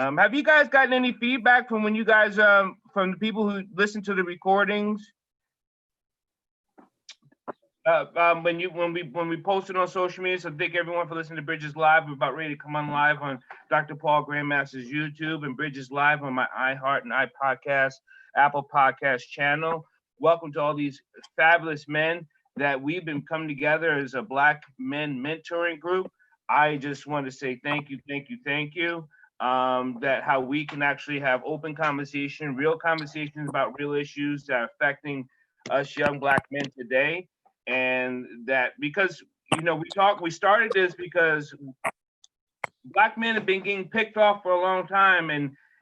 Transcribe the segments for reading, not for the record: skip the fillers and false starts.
Have you guys gotten any feedback from when you guys from the people who listen to the recordings? When we posted on social media, so thank everyone for listening to Bridges Live. We're about ready to come on live on Dr. Paul Grandmaster's YouTube and Bridges Live on my iHeart and iPodcast, Apple Podcast channel. Welcome to all these fabulous men that we've been coming together as a Black men mentoring group. I just want to say thank you. That how we can actually have open conversation, real conversations about real issues that are affecting us young Black men today. And that because, we started this because Black men have been getting picked off for a long time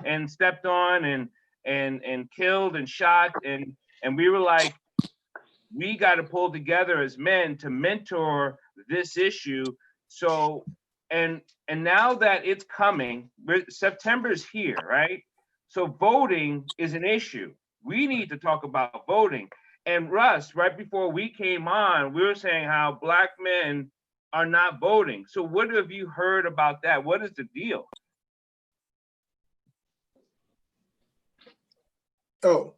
and stepped on and killed and shot. And we were like, we got to pull together as men to mentor this issue. So, and now that it's coming, September's here, right? So voting is an issue. We need to talk about voting. And Russ, right before we came on, we were saying how Black men are not voting. So what have you heard about that? What is the deal? Oh,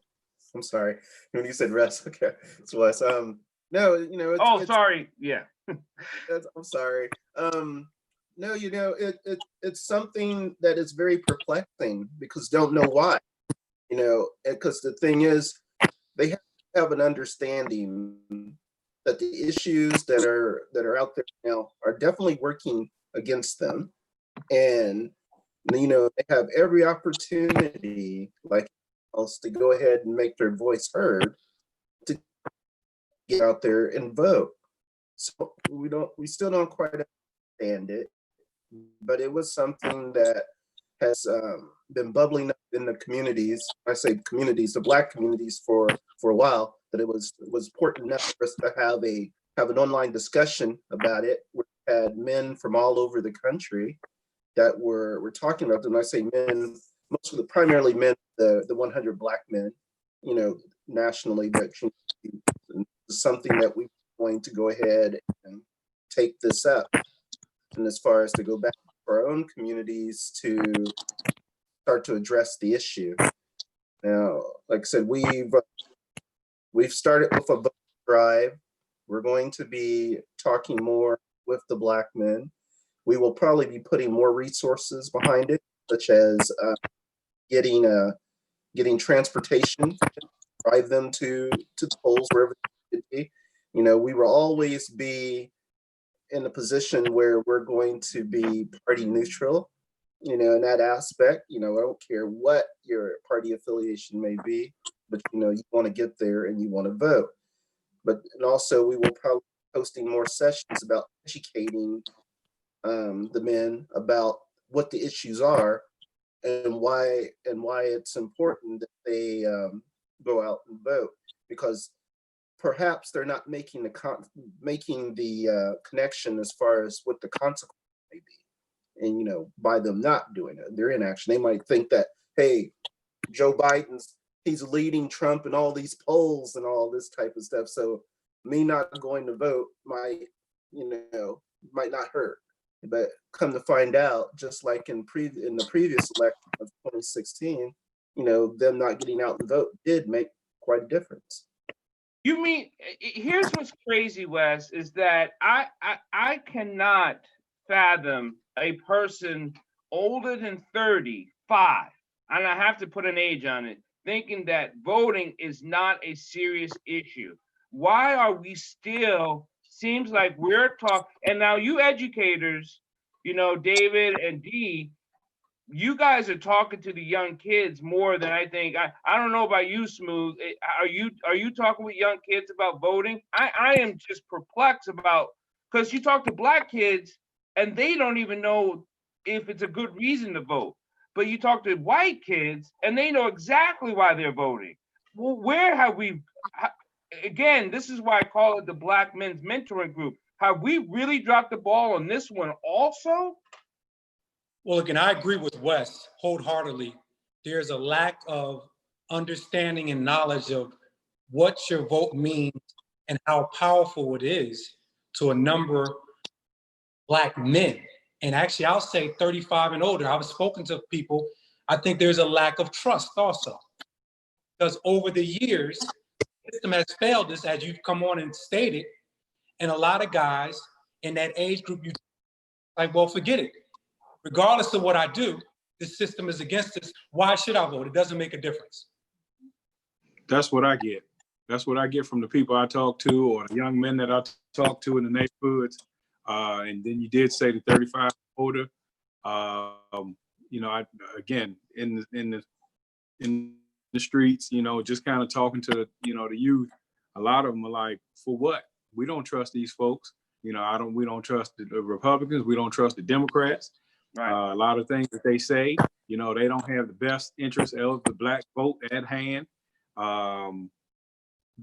I'm sorry. When you said Russ, okay, it's Wes. No, it's, sorry. Yeah. I'm sorry. No, it's something that is very perplexing because don't know why. Because the thing is, they have an understanding that the issues that are out there now are definitely working against them, and they have every opportunity, like else, to go ahead and make their voice heard, to get out there and vote. So we still don't quite understand it, but it was something that has been bubbling up in the communities. I say communities, the Black communities, for a while. That it was important enough for us to have an online discussion about it. We had men from all over the country that were talking about them. When I say men, most of the primarily men, the 100 Black men, nationally, that is something that we're going to go ahead and take this up. And as far as to go back to our own communities to start to address the issue. Now, like I said, we've started with a vote drive. We're going to be talking more with the Black men. We will probably be putting more resources behind it, such as getting transportation, drive them to the polls wherever they should be. We will always be in a position where we're going to be party neutral, in that aspect. I don't care what your party affiliation may be, but you want to get there and you want to vote. And also we will probably be hosting more sessions about educating the men about what the issues are and why it's important that they go out and vote, because perhaps they're not making the connection as far as what the consequence may be. And by them not doing it, their inaction, they might think that, hey, Joe Biden's he's leading Trump in all these polls and all this type of stuff. So me not going to vote might not hurt. But come to find out, just like in the previous election of 2016, them not getting out and vote did make quite a difference. You mean, here's what's crazy, Wes, is that I cannot fathom a person older than 35, and I have to put an age on it, thinking that voting is not a serious issue. Why are we still, seems like we're talking, and now you educators, David and Dee, you guys are talking to the young kids more than I think. I don't know about you, Smooth. Are you talking with young kids about voting? I am just perplexed about, because you talk to Black kids and they don't even know if it's a good reason to vote. But you talk to white kids and they know exactly why they're voting. Well, where have we, again, this is why I call it the Black Men's Mentoring Group. Have we really dropped the ball on this one also? Well, again, I agree with Wes wholeheartedly. There's a lack of understanding and knowledge of what your vote means and how powerful it is to a number of Black men. and actually I'll say 35 and older, I've spoken to people, I think there's a lack of trust also. Because over the years, the system has failed us, as you've come on and stated, and a lot of guys in that age group, you like, well, forget it. Regardless of what I do, the system is against us. Why should I vote? It doesn't make a difference. That's what I get. That's what I get from the people I talk to, or the young men that I talk to in the neighborhoods. And then you did say the 35 older. You know, I again in the streets, you know, just kind of talking to, you know, the youth. A lot of them are like, for what? We don't trust these folks. You know, we don't trust the Republicans. We don't trust the Democrats. Right. A lot of things that they say, you know, they don't have the best interest of the black vote at hand.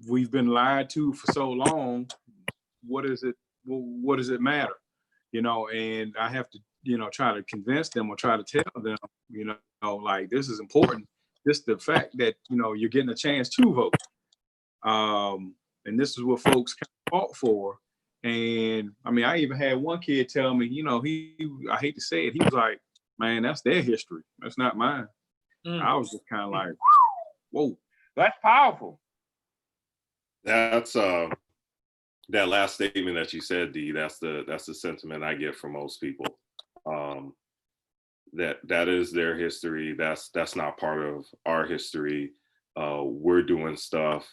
We've been lied to for so long. What does it matter? You know, and I have to, you know, try to convince them or try to tell them, you know, like, this is important. Just the fact that, you know, you're getting a chance to vote. And this is what folks fought for. And I mean, I even had one kid tell me, you know, I hate to say it, he was like, man, that's their history. That's not mine. I was just kind of like, whoa. That's powerful. That's that last statement that you said, D, that's the sentiment I get from most people. That is their history. That's not part of our history. We're doing stuff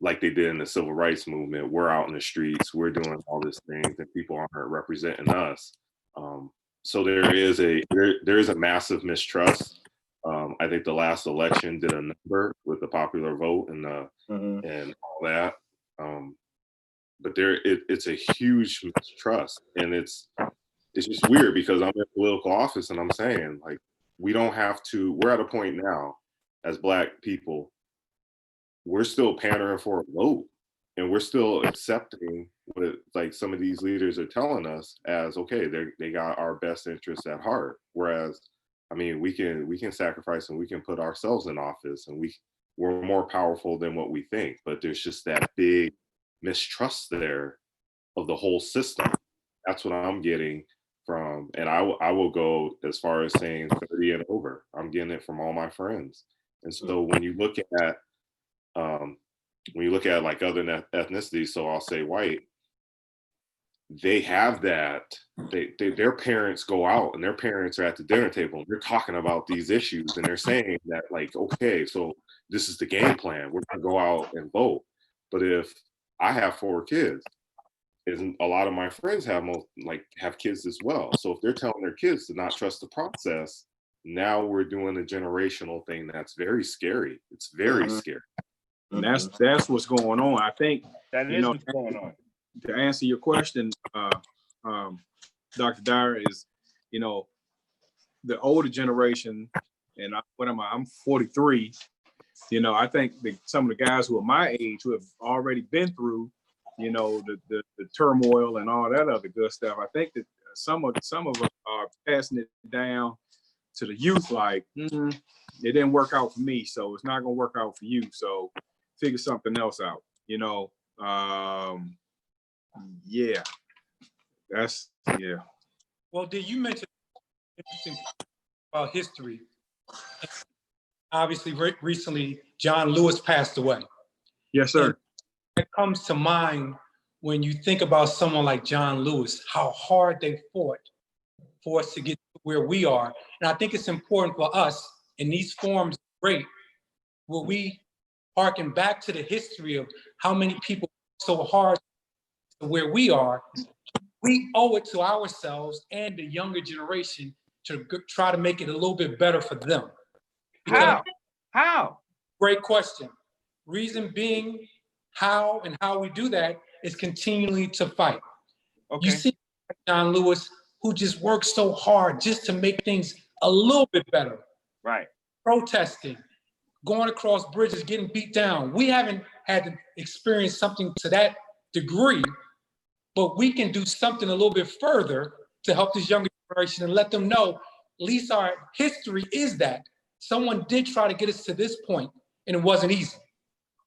like they did in the civil rights movement. We're out in the streets, we're doing all these things, and people aren't representing us. So there is a massive mistrust. I think the last election did a number with the popular vote and and all that. But it's a huge mistrust, and it's just weird because I'm in political office and I'm saying, like, we don't have to. We're at a point now as Black people, we're still pandering for a vote, and we're still accepting what like some of these leaders are telling us as, okay, they got our best interests at heart. Whereas, I mean, we can sacrifice and we can put ourselves in office, and we're more powerful than what we think. But there's just that big mistrust there of the whole system. That's what I'm getting from, and I will go as far as saying 30 and over. I'm getting it from all my friends. And so when you look at like other ethnicities, so I'll say white, they have that. Their parents go out and their parents are at the dinner table and they're talking about these issues and they're saying that, like, okay, so this is the game plan. We're gonna go out and vote. But if I have 4 kids, and a lot of my friends have kids as well. So if they're telling their kids to not trust the process, now we're doing a generational thing that's very scary. It's very scary. And that's what's going on. I think That is what's going on. To answer your question, Dr. Dyer, is, you know, the older generation, and I'm 43. You know, I think some of the guys who are my age, who have already been through, you know, the turmoil and all that other good stuff, I think that some of us are passing it down to the youth, like, it didn't work out for me, so it's not gonna work out for you. So figure something else out. You know, yeah, that's yeah. Well, did you mention interesting about history? Obviously, recently, John Lewis passed away. Yes, sir. And it comes to mind when you think about someone like John Lewis, how hard they fought for us to get to where we are. And I think it's important for us in these forums, great, where we harken back to the history of how many people so hard to where we are. We owe it to ourselves and the younger generation to try to make it a little bit better for them. How? Great question. Reason being, how we do that is continually to fight. Okay. You see John Lewis, who just worked so hard just to make things a little bit better. Right. Protesting, going across bridges, getting beat down. We haven't had to experience something to that degree, but we can do something a little bit further to help this younger generation and let them know, at least our history is that. Someone did try to get us to this point, and it wasn't easy.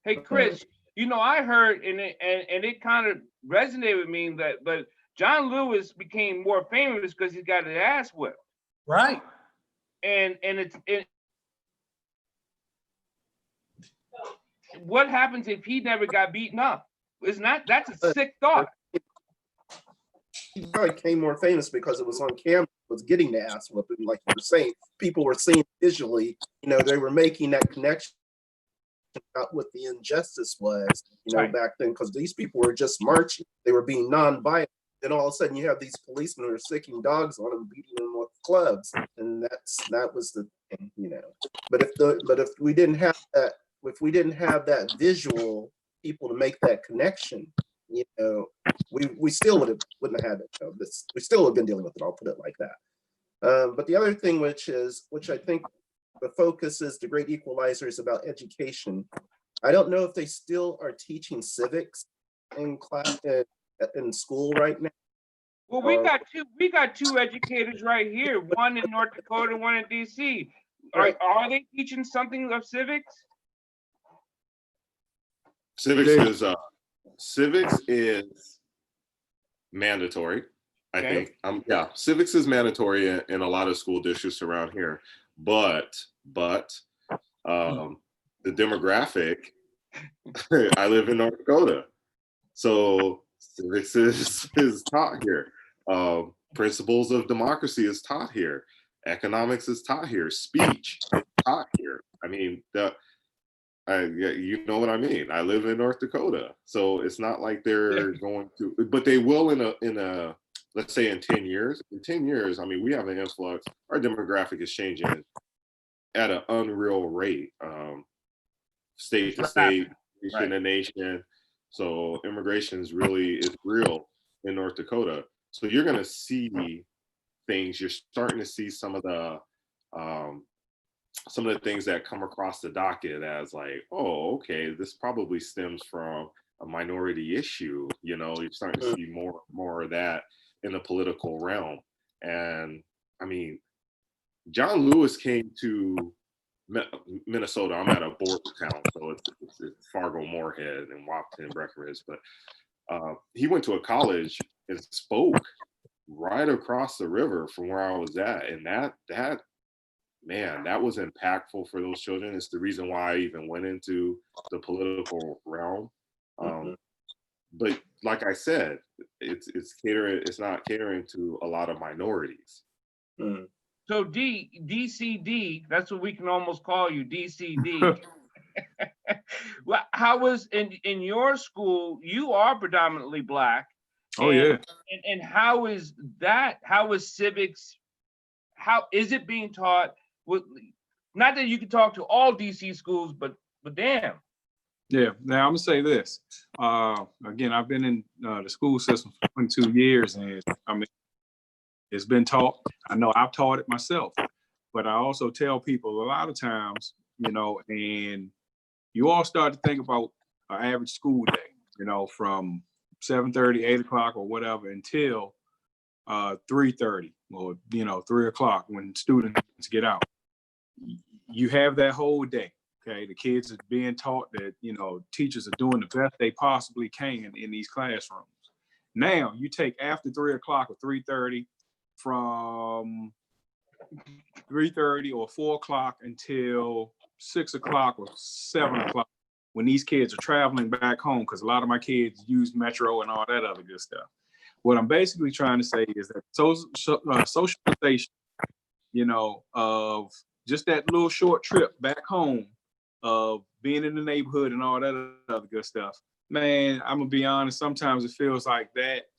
Hey, Chris, you know, I heard, and it kind of resonated with me, but John Lewis became more famous because he got his ass whipped. Right. And what happens if he never got beaten up? That's a sick thought. He probably became more famous because it was on camera, was getting the ass whooping, like you were saying. People were seeing visually, they were making that connection about what the injustice was, Right. back then, because these people were just marching. They were being non-violent. Then all of a sudden you have these policemen who are sicking dogs on them, beating them with clubs. And that was the thing, But if we didn't have that visual people to make that connection, we still wouldn't have had it. We still would have been dealing with it. I'll put it like that. But the other thing, which I think the focus is, the great equalizer, is about education. I don't know if they still are teaching civics in class in school right now. Well, we got two educators right here, one in North Dakota, one in DC. Right. Are they teaching something of civics? Civics is mandatory, I think. Yeah, civics is mandatory in a lot of school districts around here. But the demographic, I live in North Dakota, so civics is taught here. Principles of democracy is taught here. Economics is taught here. Speech is taught here. I mean, you know what I mean. I live in North Dakota, so it's not like they're going to, but they will in a let's say in 10 years. In 10 years, I mean, we have an influx. Our demographic is changing at an unreal rate, state to state, nation to nation. So immigration is real in North Dakota. So you're going to see things. You're starting to see some of the things that come across the docket as like, oh, okay, this probably stems from a minority issue. You're starting to see more of that in the political realm. And I mean, John Lewis came to Minnesota. I'm at a border town, so it's Fargo, Moorhead, and Wahpeton, Breckenridge. But he went to a college and spoke right across the river from where I was at, and that was impactful for those children. It's the reason why I even went into the political realm. But like I said, it's not catering to a lot of minorities. So DCD, that's what we can almost call you, DCD. Well, how was in your school? You are predominantly Black. Yeah. And how is that? How is civics? How is it being taught? Not that you can talk to all DC schools, but damn. Yeah. Now I'm gonna say this. Again, I've been in the school system for 22 years, and I mean, it's been taught. I know I've taught it myself, but I also tell people a lot of times, and you all start to think about an average school day, from 7:30, 8 o'clock or whatever until 3:30 or 3 o'clock when students get out. You have that whole day. Okay, the kids are being taught that teachers are doing the best they possibly can in these classrooms. Now you take after 3 o'clock or 3:30, from 3:30 or 4 o'clock until 6 o'clock or 7 o'clock, when these kids are traveling back home, because a lot of my kids use Metro and all that other good stuff. What I'm basically trying to say is that socialization, of just that little short trip back home, of being in the neighborhood and all that other good stuff, man, I'm gonna be honest, sometimes it feels like that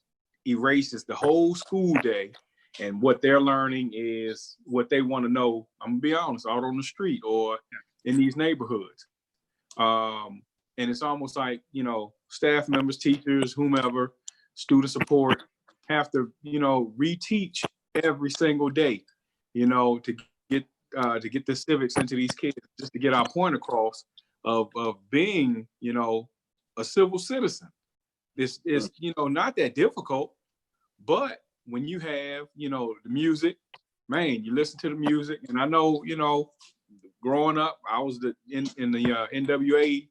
erases the whole school day, and what they're learning is what they want to know, I'm gonna be honest, out on the street or in these neighborhoods. And it's almost like, staff members, teachers, whomever, student support have to, reteach every single day, to get the civics into these kids, just to get our point across of being, a civil citizen. It's not that difficult, but when you have, the music, man, you listen to the music, and I know, growing up, I was in the NWA,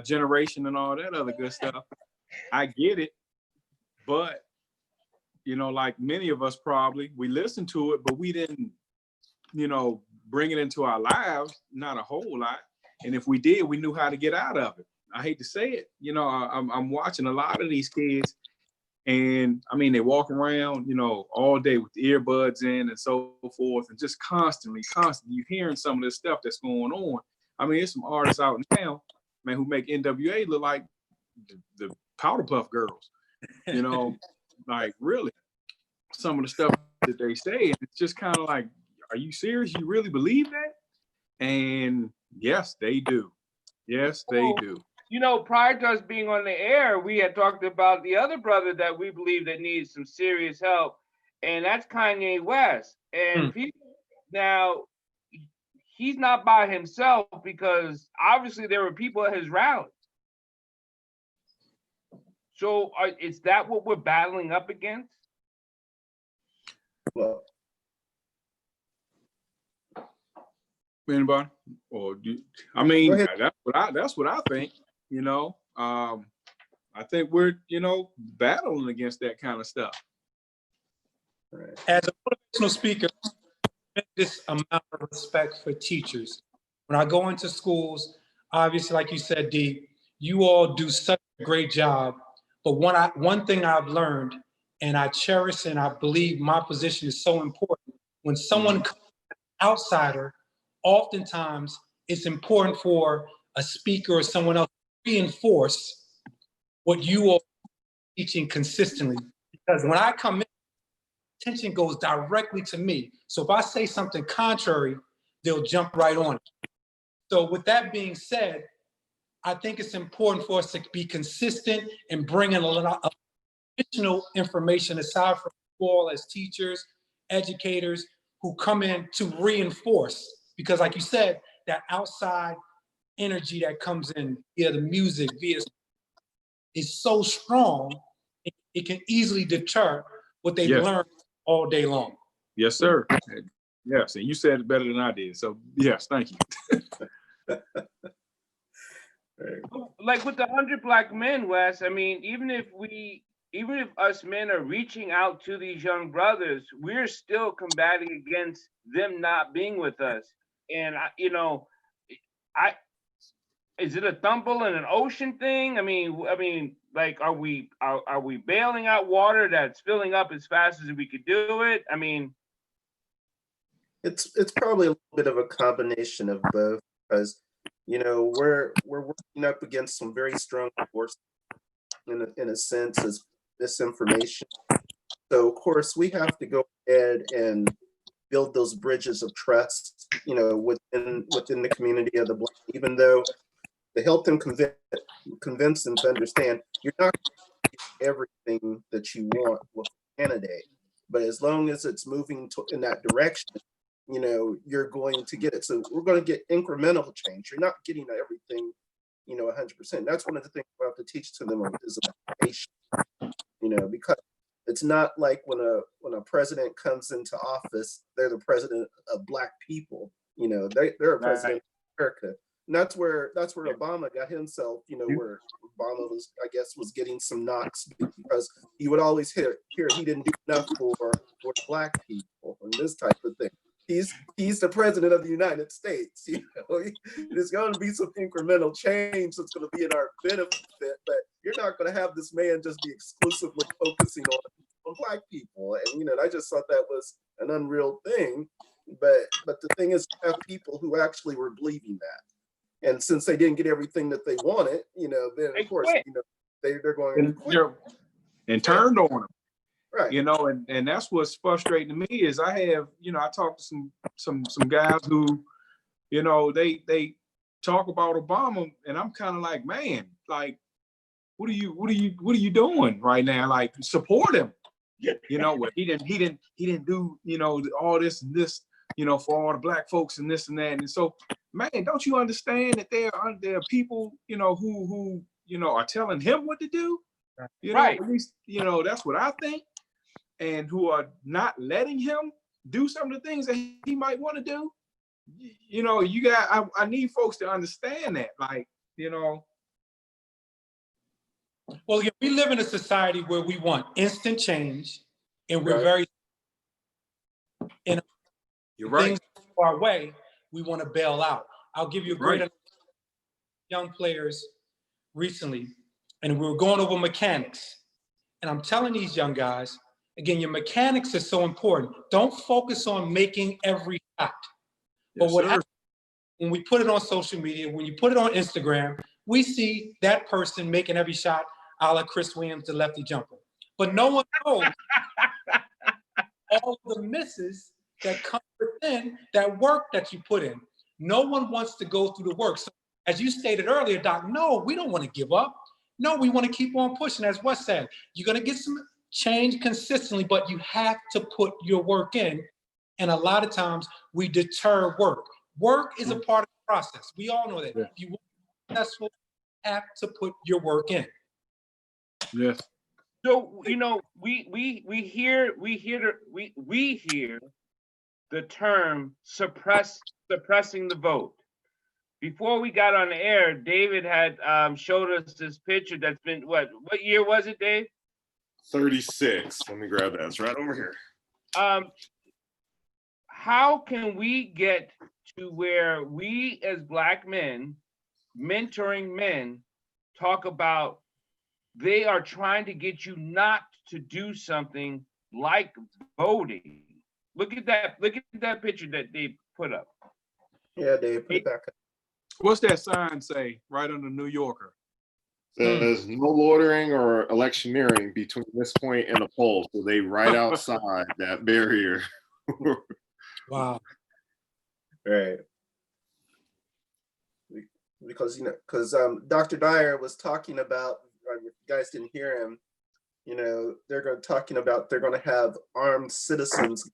generation and all that other good stuff. I get it, But, you know, like many of us probably, we listened to it, but we didn't, you know, bring it into our lives, not a whole lot. And if we did, we knew how to get out of it. I hate to say it, you know, I'm watching a lot of these kids, and I mean, they walk around, you know, all day with the earbuds in and so forth, and just constantly, you're hearing some of this stuff that's going on. I mean, there's some artists out now, man, who make NWA look like the Powder Puff Girls, you know, like really, some of the stuff that they say, and it's just kind of like, are you serious? You really believe that? And yes, they do. Yes, they do. You know, prior to us being on the air, we had talked about the other brother that we believe that needs some serious help, and that's Kanye West. And people now, he's not by himself, because obviously there were people at his rally. So is that what we're battling up against? Well, Anybody? Or I mean, Go ahead. that's what I think. You know, I think we're, you know, battling against that kind of stuff. right. As a motivational speaker, this amount of respect for teachers. When I go into schools, obviously, like you said, D, you all do such a great job. But one thing I've learned, and I cherish, and I believe my position is so important, when someone comes outsider, oftentimes it's important for a speaker or someone else to reinforce what you are teaching consistently. Because when I come in, attention goes directly to me. So if I say something contrary, they'll jump right on it. So with that being said, I think it's important for us to be consistent and bring in a lot of additional information aside from you all as teachers, educators who come in to reinforce. Because like you said, that outside energy that comes in via the music, is so strong, it can easily deter what they learn all day long. Yes, sir. Yes, and you said it better than I did. So yes, thank you. Like with the 100 Black Men, Wes, I mean, even if us men are reaching out to these young brothers, we're still combating against them not being with us. And is it a tumble in an ocean thing? I mean, like, are we bailing out water that's filling up as fast as we could do it? I mean, It's probably a little bit of a combination of both, because you know we're working up against some very strong forces in a sense as misinformation. So of course we have to go ahead and build those bridges of trust, you know, within the community of the Black, even though to help them convince them to understand you're not getting everything that you want with a candidate, but as long as it's moving in that direction, you know, you're going to get it. So we're going to get incremental change. You're not getting everything, you know, 100%. That's one of the things we have to teach to them is patience, you know, because it's not like when a president comes into office, they're the president of Black people. You know, they're a president of America. And that's where Obama got himself, you know, where Obama was getting some knocks because he would always hear he didn't do enough for Black people and this type of thing. He's the president of the United States. You know, there's going to be some incremental change that's going to be in our benefit, but you're not going to have this man just be exclusively focusing on Black people. And you know, I just thought that was an unreal thing. But the thing is, you have people who actually were believing that, and since they didn't get everything that they wanted, you know, then of course, you know, they're going to quit and turned on them. Right. You know, and that's what's frustrating to me is I have, you know, I talked to some guys who, you know, they talk about Obama, and I'm kind of like, man, like, what are you doing right now? Like, support him. You know, what he didn't do, you know, all this and this, you know, for all the Black folks and this and that. And so, man, don't you understand that there are people, you know, who you know are telling him what to do? You know, right. At least, you know, that's what I think. And who are not letting him do some of the things that he might want to do. You know, I need folks to understand that, like, you know. Well, again, we live in a society where we want instant change, and we're Right. very, in You're right. things go our way, we want to bail out. I'll give you a great Right. young players recently, and we were going over mechanics. And I'm telling these young guys, again, your mechanics is so important. Don't focus on making every shot. But Yes, what sir. happens when we put it on social media, when you put it on Instagram, we see that person making every shot a la Chris Williams, the lefty jumper. But no one knows all the misses that come within that work that you put in. No one wants to go through the work. So as you stated earlier, Doc, no, we don't want to give up. No, we want to keep on pushing. As Wes said, you're going to get some change consistently, but you have to put your work in. And a lot of times we deter work. Work is a part of the process. We all know that. Yeah. If you want to be successful, you have to put your work in. Yes. So we hear the term suppressing the vote. Before we got on the air, David had showed us this picture that's been what year was it, Dave? 36. Let me grab that. It's right over here. How can we get to where we as Black men, mentoring men, talk about they are trying to get you not to do something like voting? Look at that picture that they put up. Yeah, Dave, put it back up. What's that sign say right on the New Yorker? There's no loitering or electioneering between this point and the poll. So they right outside that barrier. Wow. Right. Because Dr. Dyer was talking about, if you guys didn't hear him, they're talking about they're going to have armed citizens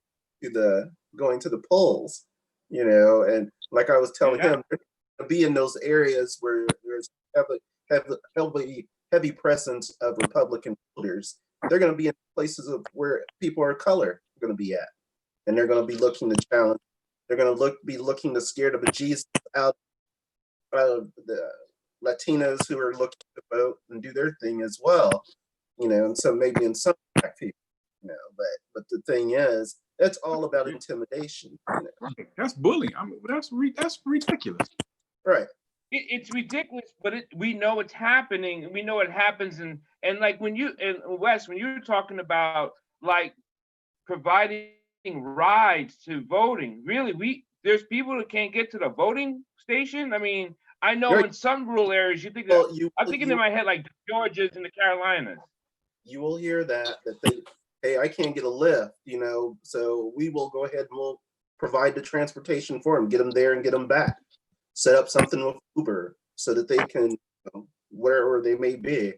going to the polls, and like I was telling him, they're going to be in those areas where there's heavy presence of Republican voters. They're going to be in places where people of color are going to be at, and they're going to be looking to challenge. They're going to be looking to scare the bejesus out of the Latinos who are looking to vote and do their thing as well, and so maybe in some Black people, but the thing is, it's all about intimidation. Right. That's bullying. I mean, that's ridiculous. Right. It's ridiculous, but we know it's happening. We know it happens, and like when Wes, when you're talking about like providing rides to voting, really, there's people that can't get to the voting station. I mean, I know in some rural areas, you think that I'm thinking in my head like the Georgias and the Carolinas. You will hear that they, hey, I can't get a lift, so we will go ahead and we'll provide the transportation for them, get them there and get them back. Set up something with Uber so that they can, wherever they may be.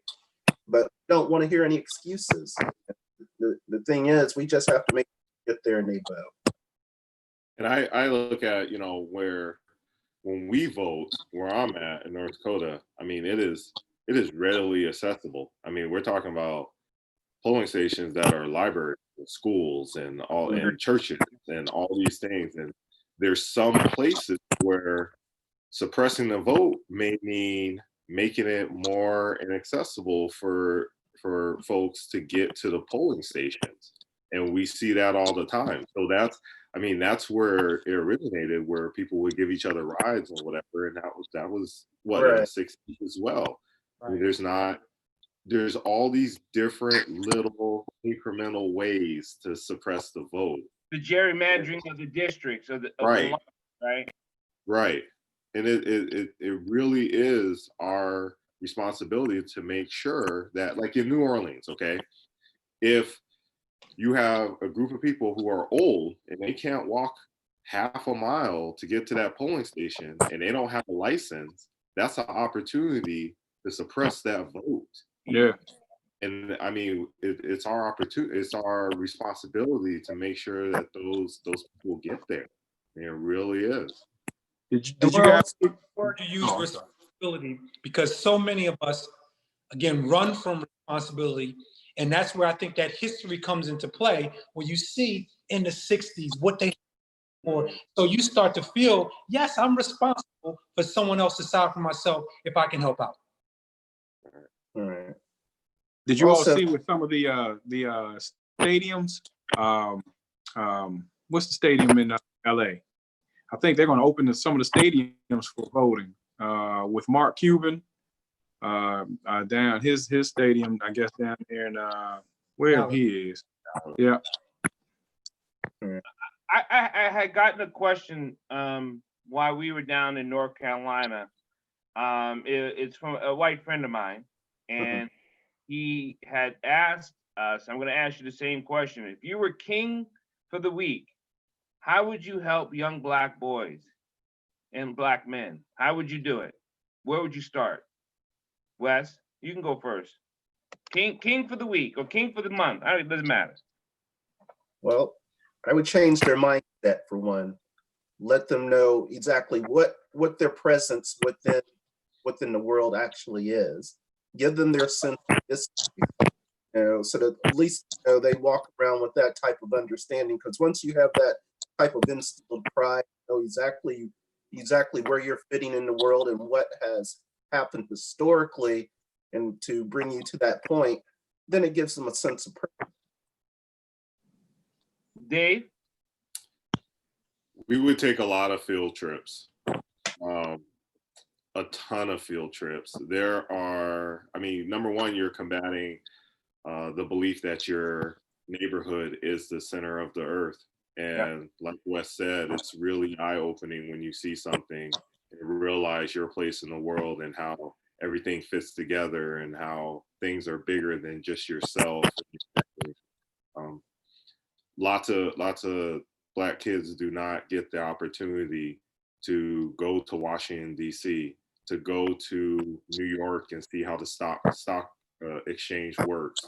But we don't want to hear any excuses. The thing is, we just have to make it there and they vote. And I look at, when we vote, where I'm at in North Dakota, I mean, it is readily accessible. I mean, we're talking about polling stations that are libraries, and schools, and and churches, and all these things. And there's some places where suppressing the vote may mean making it more inaccessible for folks to get to the polling stations. And we see that all the time. So that's where it originated, where people would give each other rides or whatever. And that was what, in the 60s as well. Right. I mean, there's all these different little incremental ways to suppress the vote. The gerrymandering of the districts of the right. Right. And it really is our responsibility to make sure that, like in New Orleans, okay, if you have a group of people who are old and they can't walk half a mile to get to that polling station and they don't have a license, that's an opportunity to suppress that vote. Yeah. And I mean, it's our opportunity, it's our responsibility to make sure that those people get there. It really is. Did you guys to use responsibility, because so many of us, again, run from responsibility. And that's where I think that history comes into play, where you see in the 60s what they for. So you start to feel, yes, I'm responsible for someone else aside from myself if I can help out. All right. Did you all Also- see with some of the stadiums? What's the stadium in LA? I think they're going to open some of the stadiums for voting. With Mark Cuban down his stadium, I guess down there in where he is. Yeah. I had gotten a question while we were down in North Carolina. It's from a white friend of mine, and he had asked us, I'm going to ask you the same question. If you were king for the week, how would you help young Black boys and Black men? How would you do it? Where would you start? Wes, you can go first. King for the week or king for the month. It doesn't matter. Well, I would change their mindset for one. Let them know exactly what their presence within the world actually is. Give them their sense of history, so that at least they walk around with that type of understanding. Because once you have that type of instilled pride, you know exactly where you're fitting in the world and what has happened historically, and to bring you to that point, then it gives them a sense of purpose. Dave? We would take a lot of field trips, a ton of field trips. There are, I mean, number one, you're combating the belief that your neighborhood is the center of the earth. And like Wes said, it's really eye-opening when you see something and realize your place in the world and how everything fits together and how things are bigger than just yourself. Lots of Black kids do not get the opportunity to go to Washington, D.C., to go to New York and see how the stock exchange works,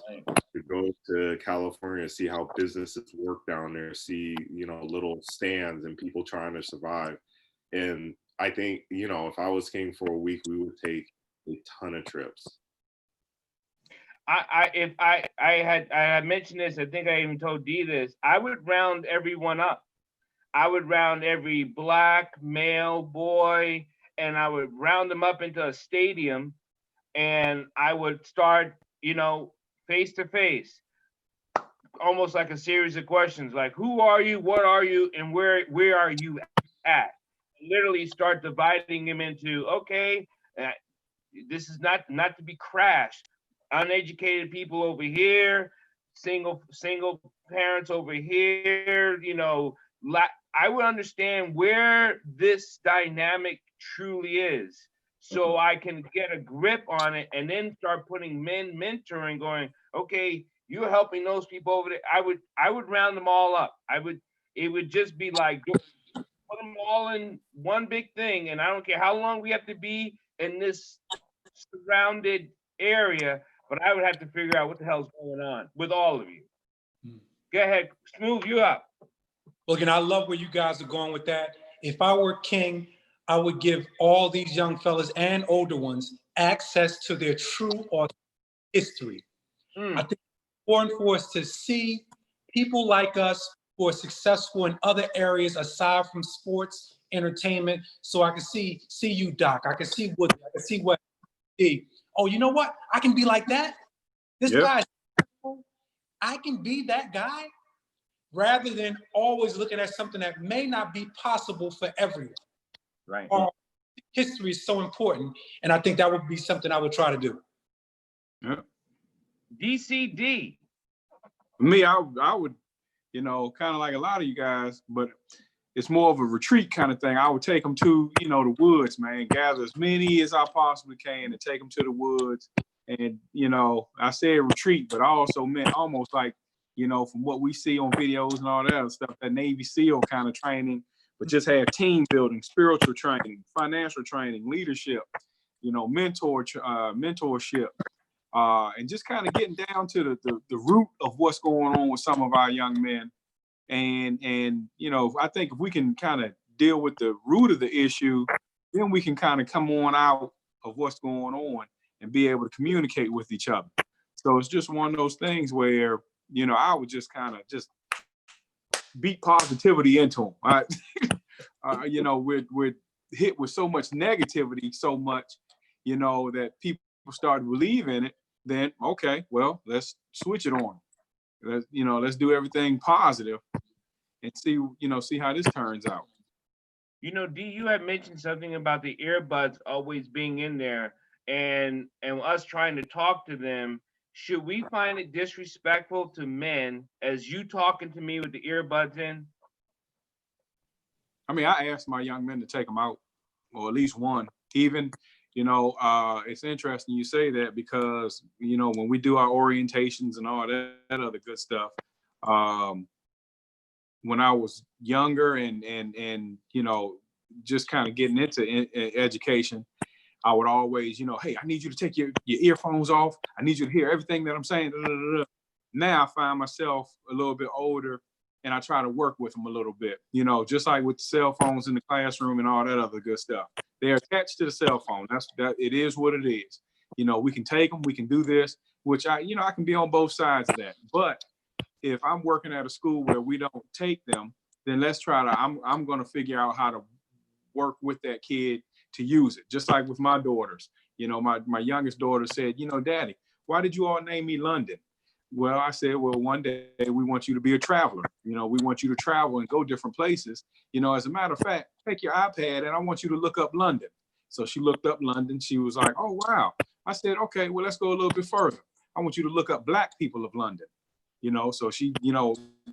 to go to California and see how businesses work down there, see, little stands and people trying to survive. And I think, if I was king for a week, we would take a ton of trips. I had mentioned this, I think I even told Dee this, I would round everyone up. I would round every Black male boy, and I would round them up into a stadium, and I would start, face to face, almost like a series of questions, like who are you, what are you, and where are you at? Literally start dividing them into, okay, this is not to be crashed. Uneducated people over here, single parents over here, I would understand where this dynamic truly is, so I can get a grip on it and then start putting mentoring, going, okay, you're helping those people over there. I would round them all up. It would just be like, put them all in one big thing, and I don't care how long we have to be in this surrounded area, but I would have to figure out what the hell's going on with all of you. Go ahead, Smooth, you up. Look, and I love where you guys are going with that. If I were king, I would give all these young fellas and older ones access to their true history. I think it's important for us to see people like us who are successful in other areas aside from sports, entertainment. So I can see you, Doc. I can see Woody. I can see what. Oh, you know what? I can be like that. This guy, I can be that guy, rather than always looking at something that may not be possible for everyone. Right. History is so important, and I think that would be something I would try to do. Yeah. DCD. For me, I would, kind of like a lot of you guys, but it's more of a retreat kind of thing. I would take them to, the woods, man, gather as many as I possibly can and take them to the woods. And, I said retreat, but I also meant almost like, from what we see on videos and all that other stuff, that Navy SEAL kind of training, but just have team building, spiritual training, financial training, leadership, mentorship, and just kind of getting down to the root of what's going on with some of our young men. And I think if we can kind of deal with the root of the issue, then we can kind of come on out of what's going on and be able to communicate with each other. So it's just one of those things where, I would just kind of just beat positivity into them. We're hit with so much negativity, so much, that people start to believe in it. then okay, well, let's switch it on. Let's do everything positive and see how this turns out. D, you had mentioned something about the earbuds always being in there and us trying to talk to them. Should we find it disrespectful to men as you talking to me with the earbuds in? I mean, I asked my young men to take them out, or at least one. Even, it's interesting you say that because, when we do our orientations and all that other good stuff, when I was younger and just kind of getting into education, I would always, hey, I need you to take your earphones off. I need you to hear everything that I'm saying. Now I find myself a little bit older and I try to work with them a little bit, just like with the cell phones in the classroom and all that other good stuff. They're attached to the cell phone. It is what it is. We can take them, we can do this, which I can be on both sides of that. But if I'm working at a school where we don't take them, then let's try to, I'm going to figure out how to work with that kid to use it. Just like with my daughters, my youngest daughter said, Daddy, why did you all name me London? Well, I said, well, one day we want you to be a traveler. We want you to travel and go different places. As a matter of fact, take your iPad and I want you to look up London. So she looked up London. She was like, oh, wow. I said, okay, well, let's go a little bit further. I want you to look up Black people of London. So she,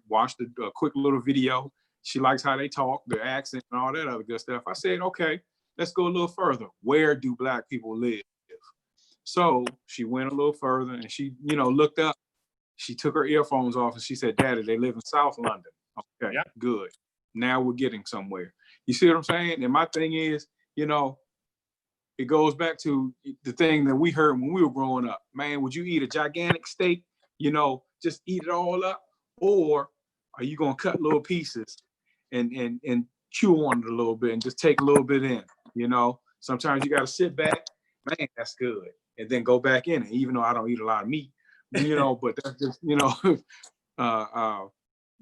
watched a quick little video. She likes how they talk, their accent and all that other good stuff. I said, okay, let's go a little further. Where do Black people live? So she went a little further and she, looked up. She took her earphones off and she said, Daddy, they live in South London. Okay, yeah. Good. Now we're getting somewhere. You see what I'm saying? And my thing is, it goes back to the thing that we heard when we were growing up. Man, would you eat a gigantic steak? Just eat it all up? Or are you going to cut little pieces and chew on it a little bit and just take a little bit in? Sometimes you got to sit back. Man, that's good. And then go back in it, even though I don't eat a lot of meat. But that's just, how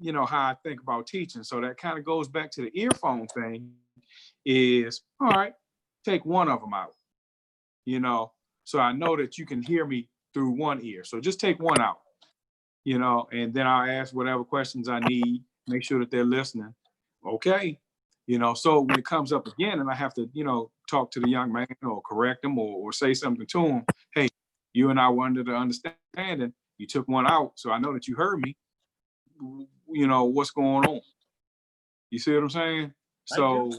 I think about teaching. So that kind of goes back to the earphone thing is, all right, take one of them out, so I know that you can hear me through one ear. So just take one out, and then I'll ask whatever questions I need, make sure that they're listening. Okay. So when it comes up again and I have to, talk to the young man or correct him or say something to him, hey, you and I were under the understanding, you took one out. So I know that you heard me, what's going on. You see what I'm saying? So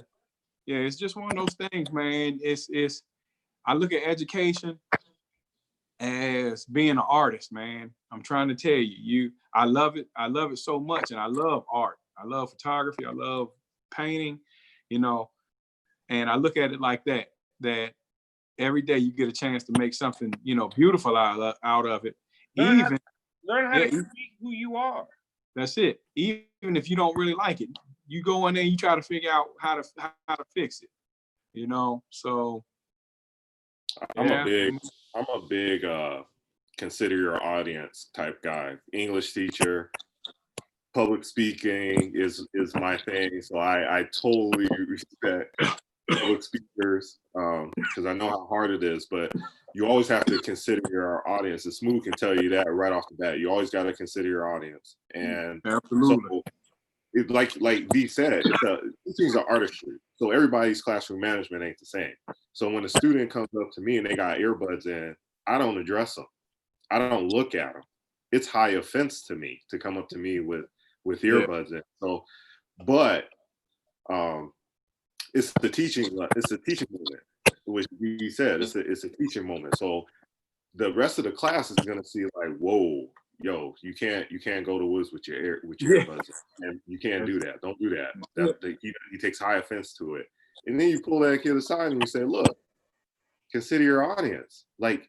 yeah, it's just one of those things, man. I look at education as being an artist, man. I'm trying to tell you, I love it. I love it so much. And I love art. I love photography. I love painting, and I look at it like that every day you get a chance to make something, beautiful out of it. Learn how to be who you are. That's it. Even if you don't really like it, you go in there and you try to figure out how to fix it. So I'm a big consider your audience type guy. English teacher, public speaking is my thing. So I totally respect public speakers because I know how hard it is, but you always have to consider your audience. And Smooth can tell you that right off the bat. You always got to consider your audience. And absolutely. So like V said, it's an artistry. So everybody's classroom management ain't the same. So when a student comes up to me and they got earbuds in, I don't address them. I don't look at them. It's high offense to me to come up to me with earbuds in. So, but it's the teaching moment, which you said it's a teaching moment. So the rest of the class is gonna see like, whoa, yo, you can't go to woods with your earbuds, and you can't do that. Don't do that. He takes high offense to it, and then you pull that kid aside and you say, look, consider your audience. Like,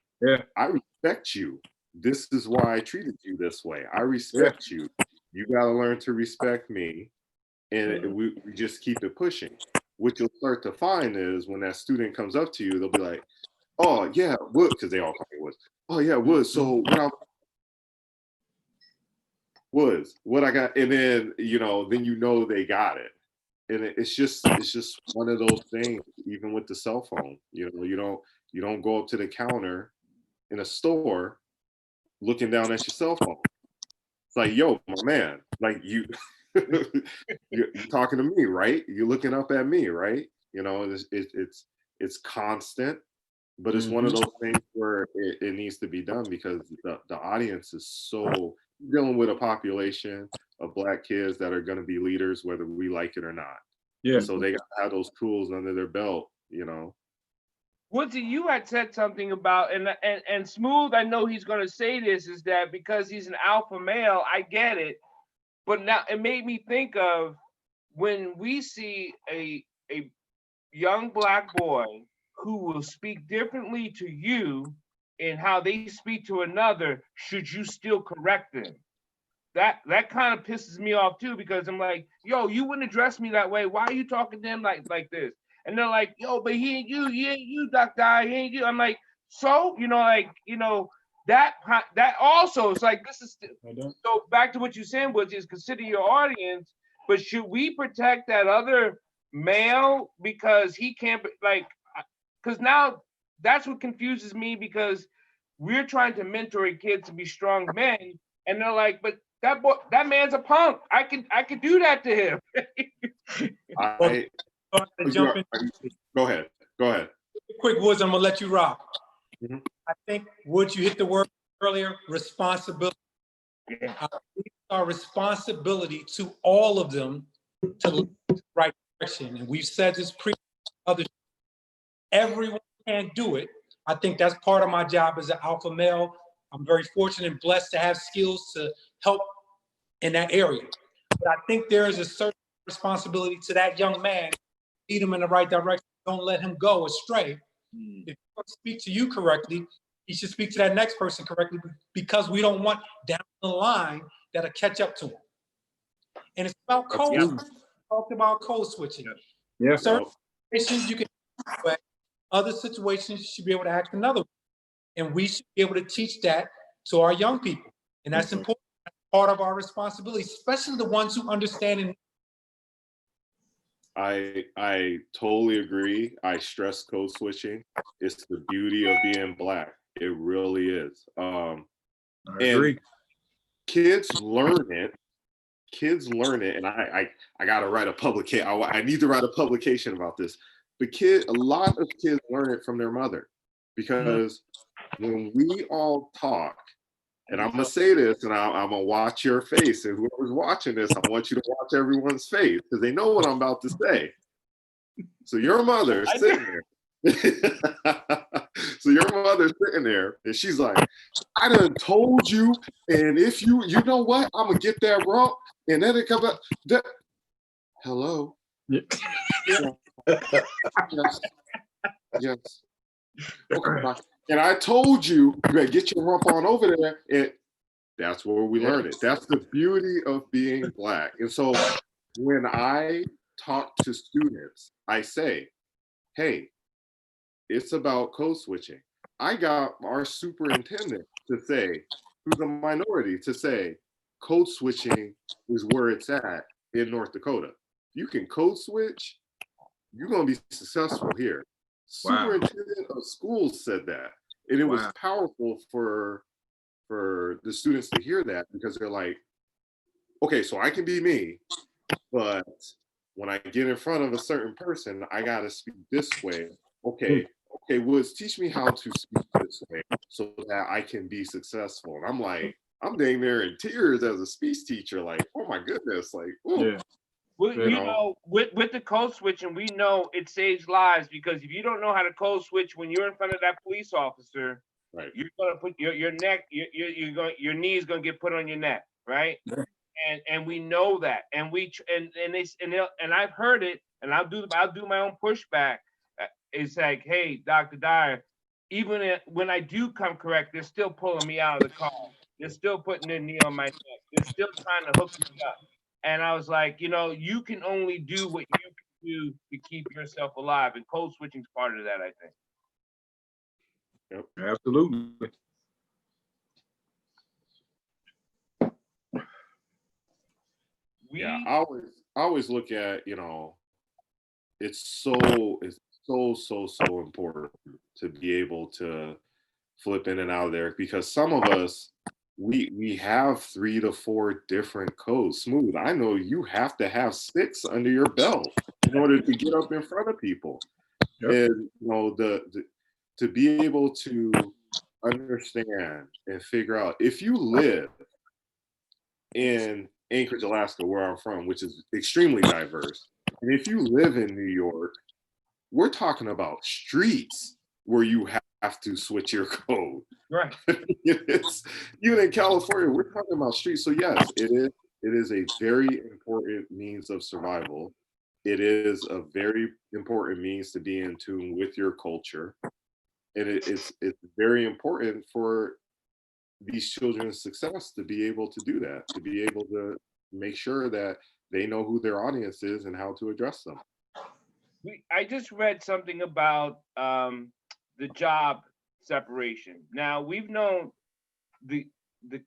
I respect you. This is why I treated you this way. I respect you. You got to learn to respect me, and we just keep it pushing. What you'll start to find is when that student comes up to you, they'll be like, oh yeah, Wood, because they all call me Woods. Oh yeah, Woods. So Woods, what I got, and then then they got it, and it's just one of those things. Even with the cell phone, you don't go up to the counter in a store looking down at your cell phone. It's like, yo, my man, like you, you're talking to me, right? You're looking up at me, right? You know, it's constant, but it's one of those things where it needs to be done because the audience is so dealing with a population of Black kids that are going to be leaders, whether we like it or not. Yeah. So they got to have those tools under their belt, you know. Woodsy, you had said something about, and Smooth, I know he's going to say this, is that because he's an alpha male, I get it. But now it made me think of when we see a young Black boy who will speak differently to you in how they speak to another, should you still correct them? That kind of pisses me off too, because I'm like, yo, you wouldn't address me that way. Why are you talking to him like this? And they're like, yo, but he ain't you, Dr. Dyer, he ain't you. I'm like, so, that also, it's like, this is, so back to what you said, which is consider your audience, but should we protect that other male because he can't, because now that's what confuses me, because we're trying to mentor a kid to be strong men, and they're like, but that man's a punk. I could do that to him. Jump in. Go ahead. Quick, Woods, I'm gonna let you rock. Mm-hmm. I think, Woods, you hit the word earlier, responsibility. Our responsibility to all of them to lead the right direction. And we've said this others. Everyone can't do it. I think that's part of my job as an alpha male. I'm very fortunate and blessed to have skills to help in that area. But I think there is a certain responsibility to that young man, lead him in the right direction. Don't let him go astray. If he doesn't speak to you correctly, he should speak to that next person correctly, because we don't want down the line that'll catch up to him. And it's about code switching. Talked about code switching. Yeah. Certain situations you can do one way, other situations you should be able to act another way. And we should be able to teach that to our young people. And that's important. That's part of our responsibility, especially the ones who understand and I totally agree. I stress code switching. It's the beauty of being Black. It really is. I agree. Kids learn it, and I gotta write a publication. I need to write a publication about this. A lot of kids learn it from their mother, because when we all talk, and I'm gonna say this, and I'm gonna watch your face, and whoever's watching this, I want you to watch everyone's face, because they know what I'm about to say. So your mother's sitting there. So your mother's sitting there, and she's like, I done told you, and if you know what, I'm gonna get that wrong, and then it comes up. Hello. Yeah. Yes. Okay. And I told you, you better get your rump on over there. And that's where we learn it. That's the beauty of being Black. And so when I talk to students, I say, hey, it's about code switching. I got our superintendent to say, who's a minority, to say, code switching is where it's at in North Dakota. You can code switch, you're going to be successful here. Wow. Superintendent of schools said that. And it was powerful for the students to hear that, because they're like, okay, so I can be me, but when I get in front of a certain person, I got to speak this way. Okay, Woods, teach me how to speak this way so that I can be successful. And I'm like, I'm dang there in tears as a speech teacher, like, oh my goodness, like, ooh. Yeah. Well, with the code switching, we know it saves lives, because if you don't know how to code switch when you're in front of that police officer, right, you're gonna put your neck, your knee is gonna get put on your neck, right? Yeah. And we know that, and I've heard it, and I'll do my own pushback. It's like, hey, Dr. Dyer, even when I do come correct, they're still pulling me out of the car. They're still putting their knee on my neck. They're still trying to hook me up. And I was like, you can only do what you can do to keep yourself alive. And code switching is part of that, I think. Yep. Absolutely. I always look at, it's so important to be able to flip in and out of there, because some of us, we have 3 to 4 different codes. Smooth, I know you have to have 6 under your belt in order to get up in front of people. Yep. And you know, to be able to understand and figure out, if you live in Anchorage, Alaska, where I'm from, which is extremely diverse, and if you live in New York, we're talking about streets where you have to switch your code. Right. Even in California, we're talking about streets. So yes, it is a very important means of survival. It is a very important means to be in tune with your culture. And it's very important for these children's success to be able to do that, to be able to make sure that they know who their audience is and how to address them. I just read something about the job separation. Now, we've known the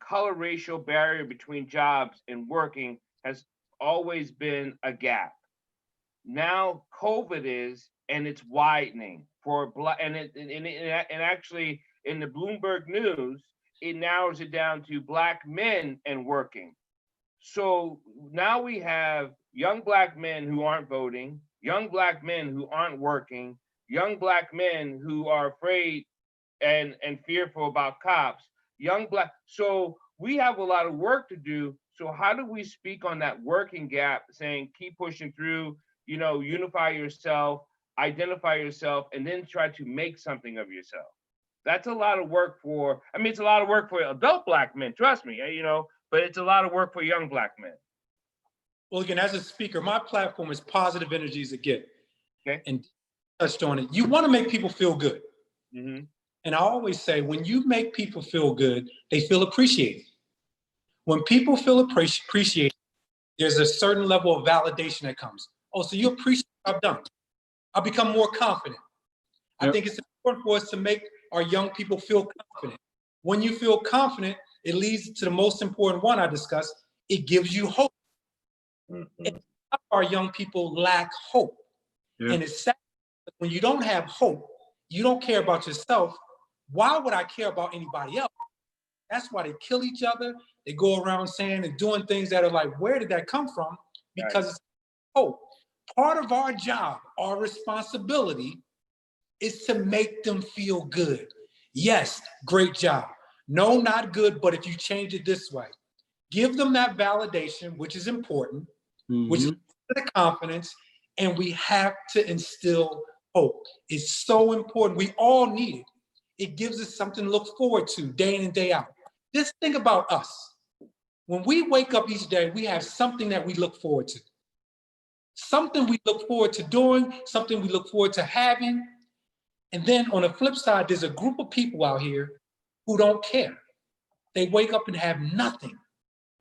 color racial barrier between jobs and working has always been a gap. Now COVID is, and it's widening for black, and actually in the Bloomberg News, it narrows it down to black men and working. So now we have young black men who aren't voting, young black men who aren't working, young black men who are afraid and fearful about cops, young black. So we have a lot of work to do. So how do we speak on that working gap, saying keep pushing through, you know, unify yourself, identify yourself, and then try to make something of yourself? That's a lot of work for, I mean, it's a lot of work for adult black men, trust me, you know, but it's a lot of work for young black men. Well, again, as a speaker, my platform is positive energies again. Okay. And touched on it. You want to make people feel good. Mm-hmm. And I always say, when you make people feel good, they feel appreciated. When people feel appreciated, there's a certain level of validation that comes. Oh, so you appreciate what I've done. I'll become more confident. Yep. I think it's important for us to make our young people feel confident. When you feel confident, it leads to the most important one I discussed. It gives you hope. Mm-hmm. Our young people lack hope. Yeah. And it's sad when you don't have hope, you don't care about yourself. Why would I care about anybody else? That's why they kill each other. They go around saying and doing things that are like, where did that come from? Because it's hope. Part of our job, our responsibility, is to make them feel good. Yes, great job. No, not good, but if you change it this way, give them that validation, which is important, which is the confidence, and we have to instill hope. It's so important. We all need it. It gives us something to look forward to day in and day out. Just think about us. When we wake up each day, we have something that we look forward to. Something we look forward to doing, something we look forward to having. And then on the flip side, there's a group of people out here who don't care. They wake up and have nothing.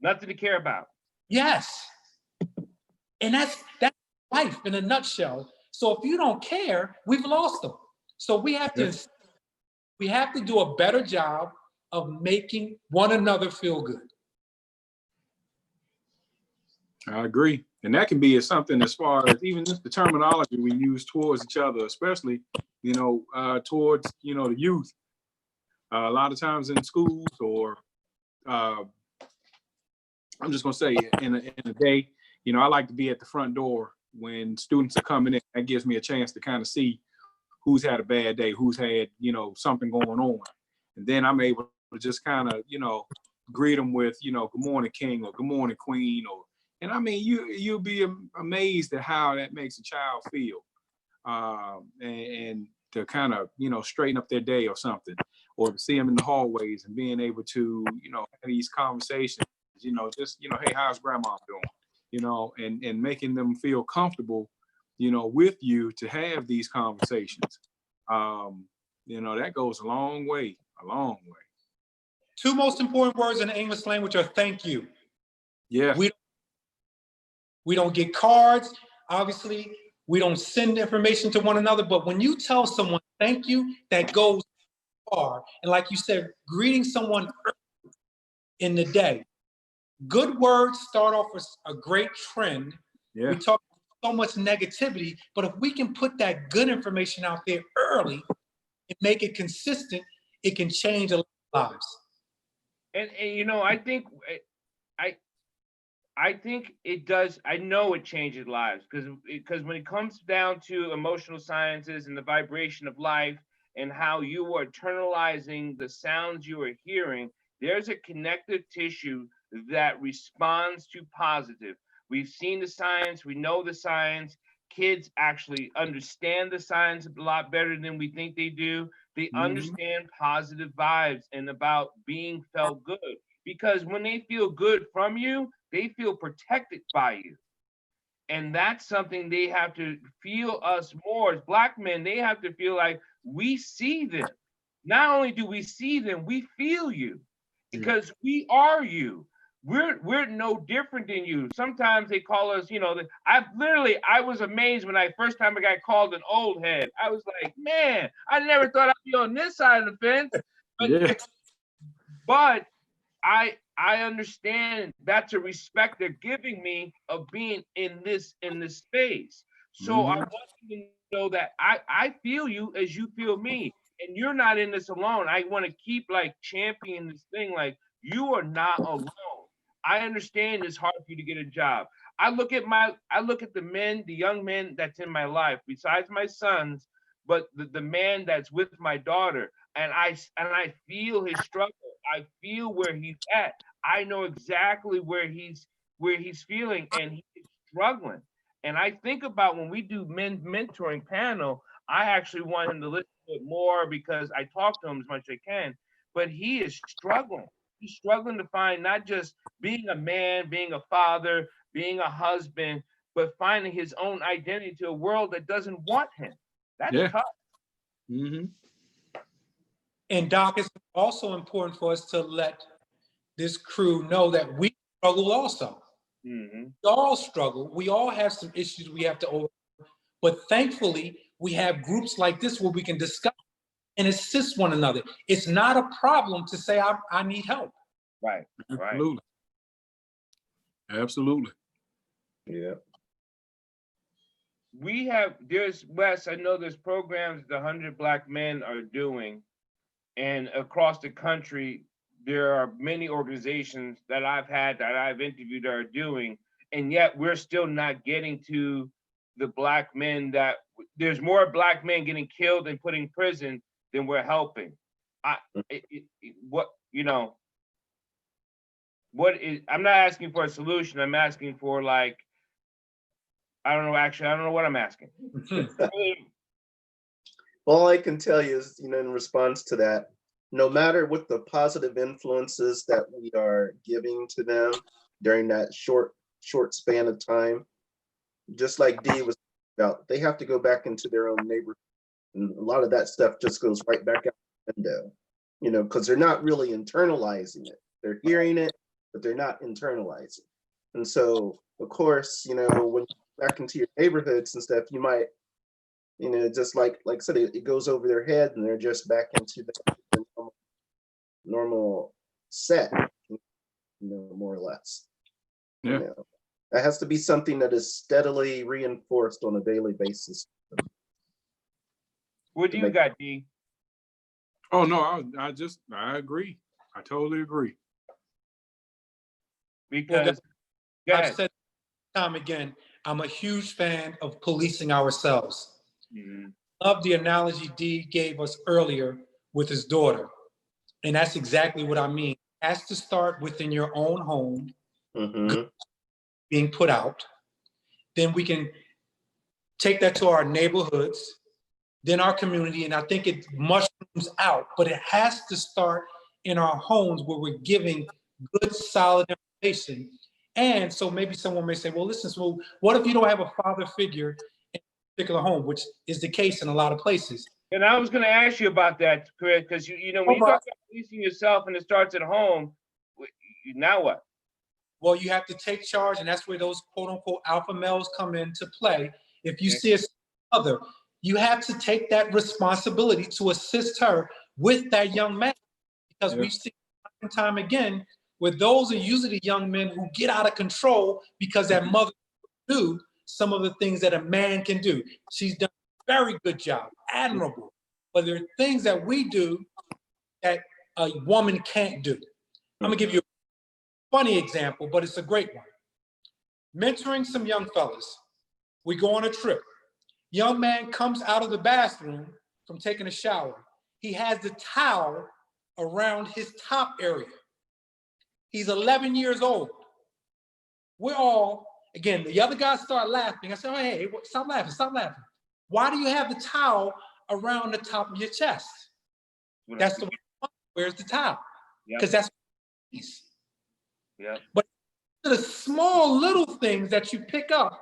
Nothing to care about. Yes. And that's life in a nutshell. So if you don't care, we've lost them. So we have to do a better job of making one another feel good. I agree. And that can be something as far as even just the terminology we use towards each other, especially, towards, the youth. A lot of times in schools or I'm just going to say in a day, I like to be at the front door when students are coming in. That gives me a chance to kind of see who's had a bad day, who's had, something going on. And then I'm able to just kind of, greet them with, good morning, King, or good morning, Queen, and I mean, you'll be amazed at how that makes a child feel, and to kind of, straighten up their day or something, or to see them in the hallways and being able to, have these conversations, hey, how's grandma doing, and making them feel comfortable, with you to have these conversations. That goes a long way. Two most important words in the English language are thank you. Yeah. We don't get cards, obviously. We don't send information to one another, but when you tell someone thank you, that goes far. And like you said, greeting someone in the day. Good words start off with a great trend. Yeah. We talk so much negativity, but if we can put that good information out there early and make it consistent, it can change a lot of lives. And you know, I think it does. I know it changes lives because when it comes down to emotional sciences and the vibration of life and how you are internalizing the sounds you are hearing, there's a connective tissue that responds to positive. We've seen the science, we know the science. Kids actually understand the science a lot better than we think they do. They understand positive vibes and about being felt good. Because when they feel good from you, they feel protected by you. And that's something they have to feel us more. As Black men, they have to feel like we see them. Not only do we see them, we feel you because we are you. We're no different than you. Sometimes they call us, you know, I was amazed when first time I got called an old head. I was like, man, I never thought I'd be on this side of the fence. But, but I understand that's a respect they're giving me of being in this space. So I want you to know that I feel you as you feel me, and you're not in this alone. I want to keep like championing this thing, like you are not alone. I understand it's hard for you to get a job. I look at the men, the young men that's in my life, besides my sons, but the man that's with my daughter, and I feel his struggle. I feel where he's at. I know exactly where he's feeling, and he's struggling. And I think about when we do mentoring panel, I actually want him to listen to it more because I talk to him as much as I can. But he is struggling. He's struggling to find not just being a man, being a father, being a husband, but finding his own identity to a world that doesn't want him. That's tough. And Doc, it's also important for us to let this crew know that we struggle also. We all struggle. We all have some issues we have to overcome. But thankfully, we have groups like this where we can discuss and assist one another. It's not a problem to say, I need help. Right. Absolutely. Absolutely. Yeah. There's Wes, I know there's programs the 100 Black Men are doing, and across the country, there are many organizations that I've interviewed that are doing, and yet we're still not getting to the Black men there's more Black men getting killed and put in prison than we're helping. I'm not asking for a solution. I'm asking for like, I don't know what I'm asking. All I can tell you is, in response to that, no matter what the positive influences that we are giving to them during that short span of time, just like Dee was about, they have to go back into their own neighborhood. And a lot of that stuff just goes right back out the window, because they're not really internalizing it. They're hearing it, but they're not internalizing. And so, of course, when you go back into your neighborhoods and stuff, you might, just like I said, it goes over their head and they're just back into the normal set, more or less. Yeah. That has to be something that is steadily reinforced on a daily basis. What do you got, D? Oh no, I agree. I totally agree. Because I've said time again, I'm a huge fan of policing ourselves. Love the analogy Dee gave us earlier with his daughter. And that's exactly what I mean. It has to start within your own home, being put out. Then we can take that to our neighborhoods, then our community, and I think it mushrooms out, but it has to start in our homes where we're giving good, solid information. And so maybe someone may say, well, listen, so what if you don't have a father figure in a particular home, which is the case in a lot of places? And I was going to ask you about that, Chris, because when you talk about policing yourself and it starts at home, now what? Well, you have to take charge, and that's where those quote unquote alpha males come into play. If you see a mother, you have to take that responsibility to assist her with that young man, because we've seen time and time again where those are usually the young men who get out of control because that mother do some of the things that a man can do. She's done a very good job, admirable. But there are things that we do that a woman can't do. I'm gonna give you a funny example, but it's a great one. Mentoring some young fellas. We go on a trip. Young man comes out of the bathroom from taking a shower. He has the towel around his top area. He's 11 years old. We're all, again, the other guys start laughing. I said, oh, hey, stop laughing, stop laughing. Why do you have the towel around the top of your chest? That's the way. Where's the towel? Because that's peace. Yeah. But the small little things that you pick up,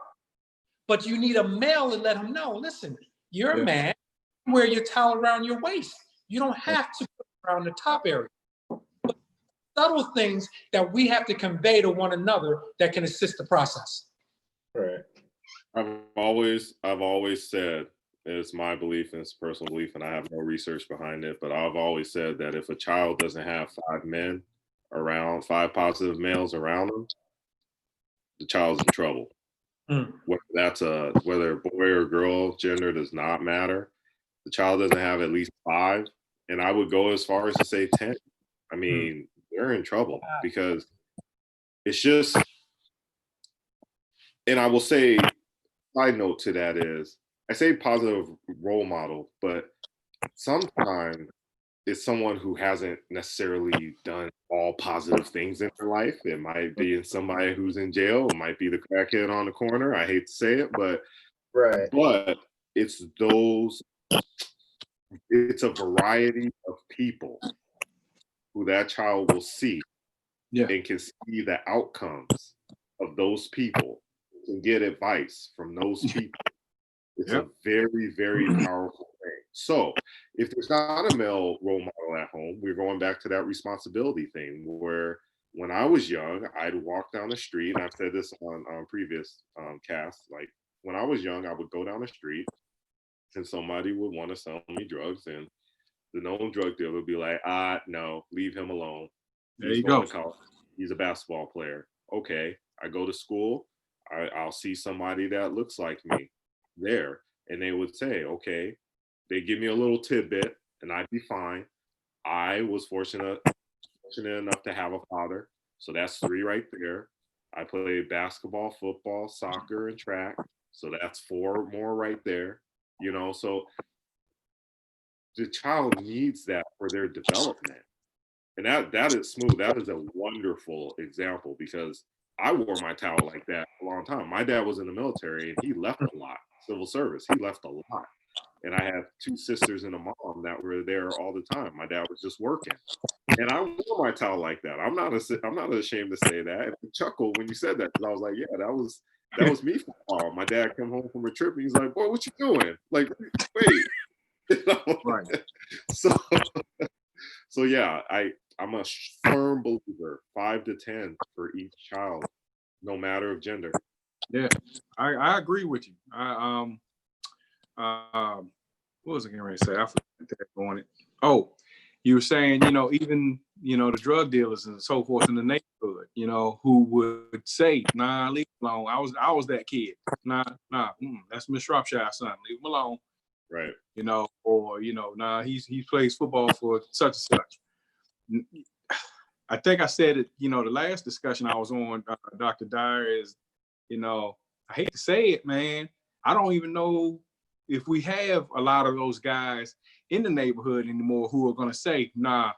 but you need a male to let him know, listen, you're a man, wear your towel around your waist. You don't have to put it around the top area. But subtle things that we have to convey to one another that can assist the process. Right. I've always said, it's my belief and it's a personal belief, and I have no research behind it, but I've always said that if a child doesn't have 5 men around, 5 positive males around them, the child's in trouble. Whether boy or girl, gender does not matter. The child doesn't have at least 5, and I would go as far as to say 10. I mean, they're in trouble because it's just, and I will say, side note to that is, I say positive role model, but sometimes it's someone who hasn't necessarily done all positive things in their life. It might be somebody who's in jail. It might be the crackhead on the corner. I hate to say it, but it's it's a variety of people who that child will see and can see the outcomes of those people and get advice from those people. It's a very, very powerful thing. So if there's not a male role model at home, we're going back to that responsibility thing where when I was young, I'd walk down the street, and I've said this on previous casts, like when I was young, I would go down the street and somebody would want to sell me drugs, and the known drug dealer would be like, no, leave him alone. There you go. He's a basketball player. Okay, I go to school, I'll see somebody that looks like me there, and they would say, okay, they give me a little tidbit and I'd be fine. I was fortunate enough to have a father, so that's 3 right there. I played basketball, football, soccer, and track, so that's 4 more right there. You know, so the child needs that for their development, and that is smooth. That is a wonderful example because I wore my towel like that for a long time. My dad was in the military and he left a lot. Civil service, he left a lot. And I have 2 sisters and a mom that were there all the time. My dad was just working, and I wore my towel like that. I'm not ashamed to say that. And I chuckled when you said that because I was like, yeah, that was me for a while. My dad come home from a trip and he's like, boy, what you doing? Like, wait. You know? Right. So yeah, I'm a firm believer, 5 to 10 for each child, no matter of gender. Yeah, I agree with you. What was I going to say? I forgot on it. Oh, you were saying, even, the drug dealers and so forth in the neighborhood, who would say, nah, leave him alone. I was that kid. Nah, that's Miss Shropshire's son. Leave him alone. Right. Or, nah, he plays football for such and such. I think I said it, the last discussion I was on, Dr. Dyer, is, I hate to say it, man. I don't even know if we have a lot of those guys in the neighborhood anymore who are going to say, nah,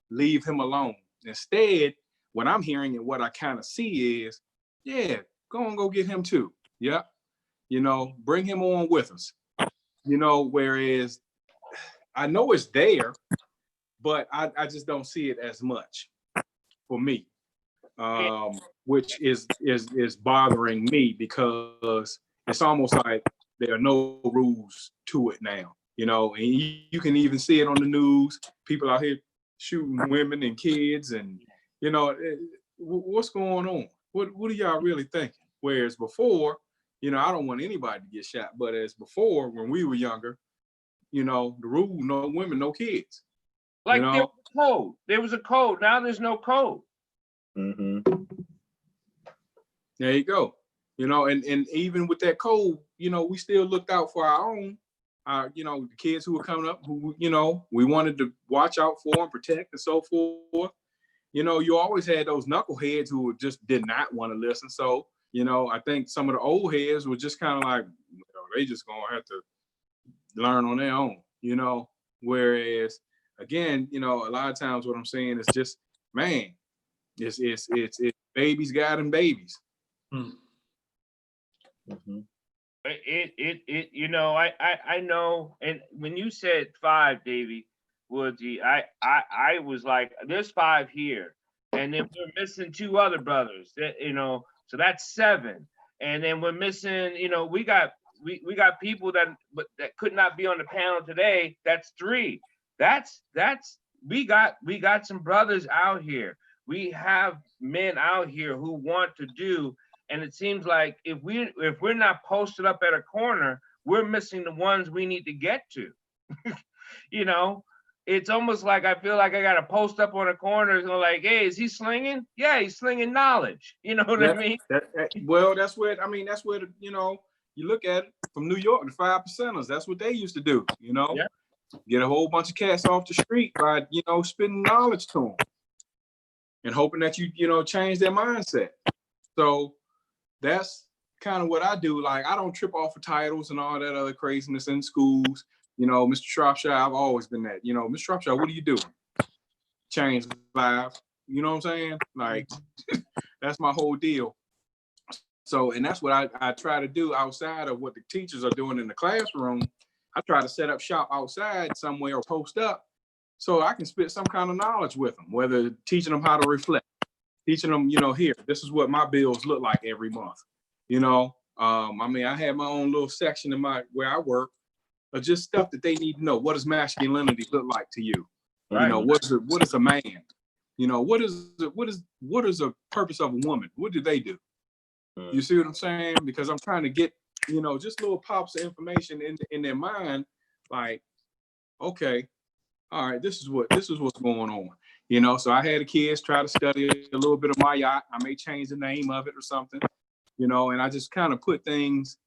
leave him alone. Instead, what I'm hearing and what I kind of see is, yeah, go get him too. Yeah. Bring him on with us. Whereas I know it's there, but I just don't see it as much for me, which is bothering me because it's almost like there are no rules to it now, and you can even see it on the news. People out here shooting women and kids, and what's going on? What are y'all really thinking? Whereas before, I don't want anybody to get shot, but as before, when we were younger, the rule: no women, no kids. Like there was a code. There was a code. Now there's no code. Mm-hmm. There you go. And even with that code, we still looked out for our own. you know, the kids who were coming up, who, you know, we wanted to watch out for and protect and so forth. You know, you always had those knuckleheads who just did not want to listen. So, you know, I think some of the old heads were just kind of like, you know, they just gonna have to learn on their own, you know. Whereas, again, you know, a lot of times what I'm saying is just, man, it's babies guiding babies. Mm-hmm. You know, I know, and when you said 5, Davey Woodsy, I was like, there's 5 here, and then we're missing 2 other brothers, that, you know, so that's 7, and then we're missing, you know, we got people that could not be on the panel today. That's 3. That's we got some brothers out here. We have men out here who want to do. And it seems like if we're not posted up at a corner, we're missing the ones we need to get to. You know, it's almost like I feel like I got to post up on a corner and go like, hey, is he slinging? Yeah, he's slinging knowledge. You know what I mean? Well, that's where, I mean, that's where, you know, you look at it from New York, the 5%ers, that's what they used to do, you know? Yeah. Get a whole bunch of cats off the street by, you know, spitting knowledge to them and hoping that you know, change their mindset. So that's kind of what I do. Like, I don't trip off of titles and all that other craziness in schools. You know, Mr. Shropshire, I've always been that. You know, Mr. Shropshire, what are you doing? Change lives. You know what I'm saying? Like, that's my whole deal. So, and that's what I try to do outside of what the teachers are doing in the classroom. I try to set up shop outside somewhere or post up so I can spit some kind of knowledge with them, whether teaching them how to reflect, teaching them, you know, here, this is what my bills look like every month. You know, I mean, I have my own little section in where I work of just stuff that they need to know. What does masculinity look like to you? Right. You know, what is a man? You know, what is the purpose of a woman? What do they do? You see what I'm saying? Because I'm trying to get, you know, just little pops of information in their mind, like, okay, all right, this is what's going on. You know, so I had the kids try to study a little bit of my yacht. I may change the name of it or something, you know, and I just kind of put things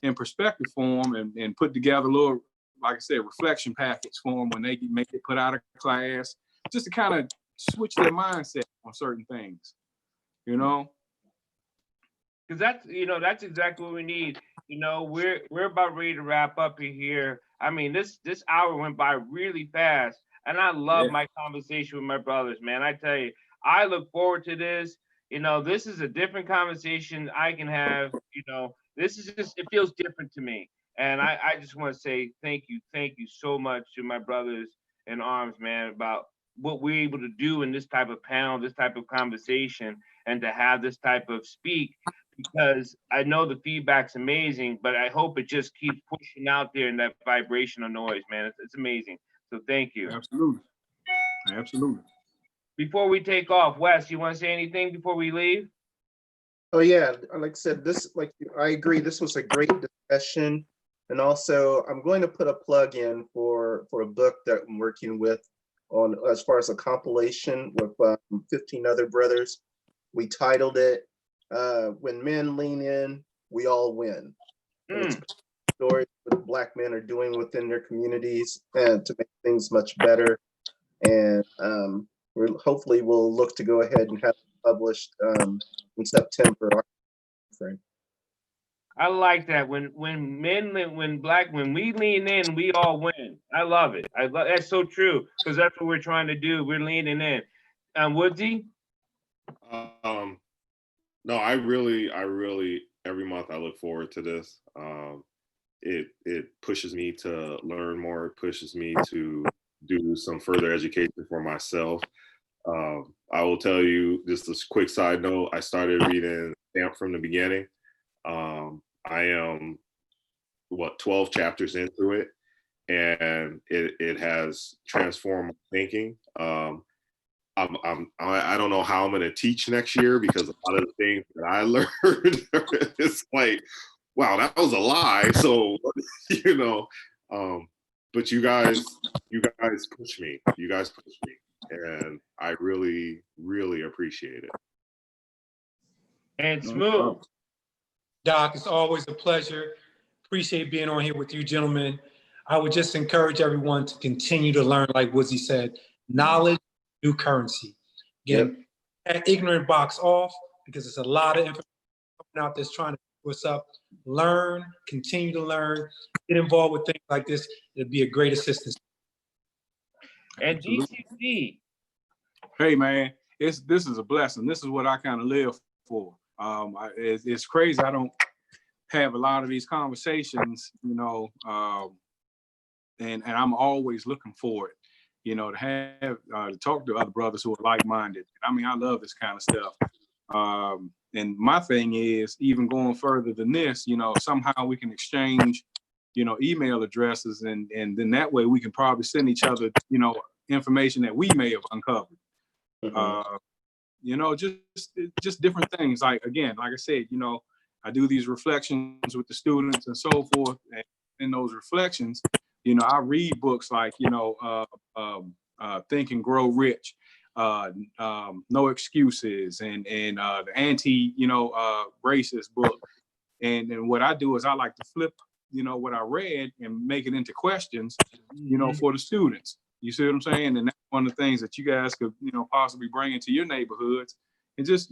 in perspective for them and put together a little, like I said, reflection packets for them when they make it put out of class, just to kind of switch their mindset on certain things, you know? Because that's exactly what we need. You know, we're about ready to wrap up here. I mean, this hour went by really fast, and I love my conversation with my brothers, man. I tell you, I look forward to this. You know, this is a different conversation I can have. You know, this is just, it feels different to me, and I just want to say thank you so much to my brothers in arms, man, about what we're able to do in this type of panel, this type of conversation, and to have this type of speak. Because I know the feedback's amazing, but I hope it just keeps pushing out there in that vibrational noise, man. It's amazing. So thank you. Absolutely. Before we take off, Wes, you want to say anything before we leave? Oh yeah, like I said, I agree. This was a great discussion, and also I'm going to put a plug in for a book that I'm working with on as far as a compilation with 15 other brothers. We titled it "When Men Lean In, We All Win." It's stories what Black men are doing within their communities and to make things much better. And hopefully we'll look to go ahead and have it published in September. I like that. When we lean in, we all win. I love it. That's so true, because that's what we're trying to do. We're leaning in. Woodsy? No, I really every month I look forward to this. It pushes me to learn more. It pushes me to do some further education for myself. I will tell you just a quick side note. I started reading Stamp from the beginning. I am 12 chapters into it, and it has transformed my thinking. I don't know how I'm going to teach next year, because a lot of the things that I learned, it's like, wow, that was a lie. So, you know, but you guys push me. You guys push me, and I really, really appreciate it. And Smooth. Doc, it's always a pleasure. Appreciate being on here with you, gentlemen. I would just encourage everyone to continue to learn, like Woodsy said, knowledge, new currency. Again, that ignorant box off, because there's a lot of information coming out that's trying to keep us up. Learn, continue to learn, get involved with things like this. It'd be a great assistance. And DCC. Hey man, this is a blessing. This is what I kind of live for. It's crazy. I don't have a lot of these conversations, you know, and I'm always looking for it, you know, to have to talk to other brothers who are like-minded. I mean, I love this kind of stuff. And my thing is, even going further than this, you know, somehow we can exchange, you know, email addresses, and then that way we can probably send each other, you know, information that we may have uncovered. You know, just different things. Like, again, like I said, you know, I do these reflections with the students and so forth. And in those reflections, you know, I read books like, you know, Think and Grow Rich, No Excuses, and the anti, you know, racist book. And what I do is I like to flip, you know, what I read and make it into questions, you know, for the students. You see what I'm saying? And that's one of the things that you guys could, you know, possibly bring into your neighborhoods, and just,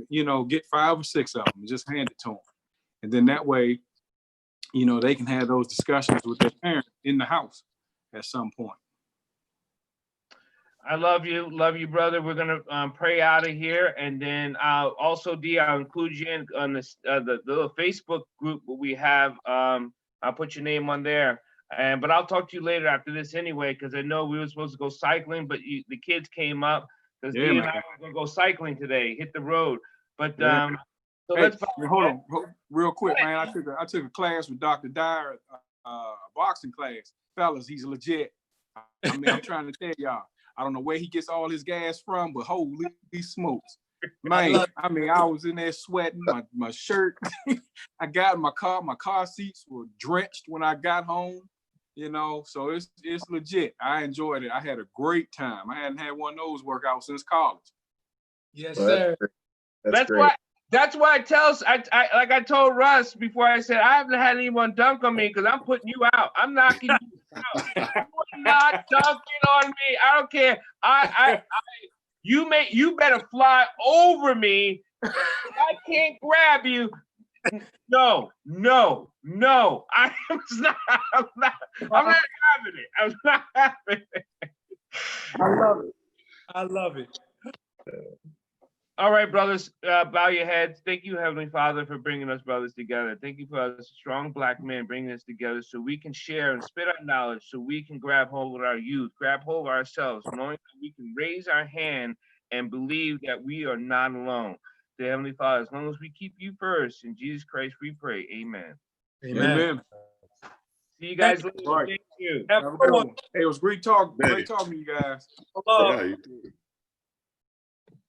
you know, get 5 or 6 of them and just hand it to them. And then that way, you know, they can have those discussions with their parents in the house at some point. I love you, brother. We're gonna pray out of here, and then also, D, I'll include you in on this the little Facebook group we have. I'll put your name on there, but I'll talk to you later after this anyway, because I know we were supposed to go cycling, but the kids came up, because D and I were gonna go cycling today, hit the road. But so hey, let's hold on real quick, man. I took a class with Dr. Dyer, a boxing class. Fellas, he's legit. I mean, I'm trying to tell y'all. I don't know where he gets all his gas from, but holy smokes. Man, I mean, I was in there sweating, my shirt. I got in my car seats were drenched when I got home, you know, so it's legit. I enjoyed it. I had a great time. I hadn't had one of those workouts since college. Yes, sir. That's why I told Russ before, I said, I haven't had anyone dunk on me because I'm putting you out. I'm knocking you out. You're not dunking on me. I don't care. You better fly over me. I can't grab you. No. I'm not having it. I'm not having it. I love it. All right, brothers, bow your heads. Thank you, Heavenly Father, for bringing us brothers together. Thank you for us strong Black men bringing us together so we can share and spit our knowledge, so we can grab hold of our youth, grab hold of ourselves, knowing that we can raise our hand and believe that we are not alone. Dear Heavenly Father, as long as we keep you first, in Jesus Christ we pray. Amen. Amen. See you guys later. Right. Thank you. Have a good one. Hey, it was great talking to you guys. Hello. Yeah, you too.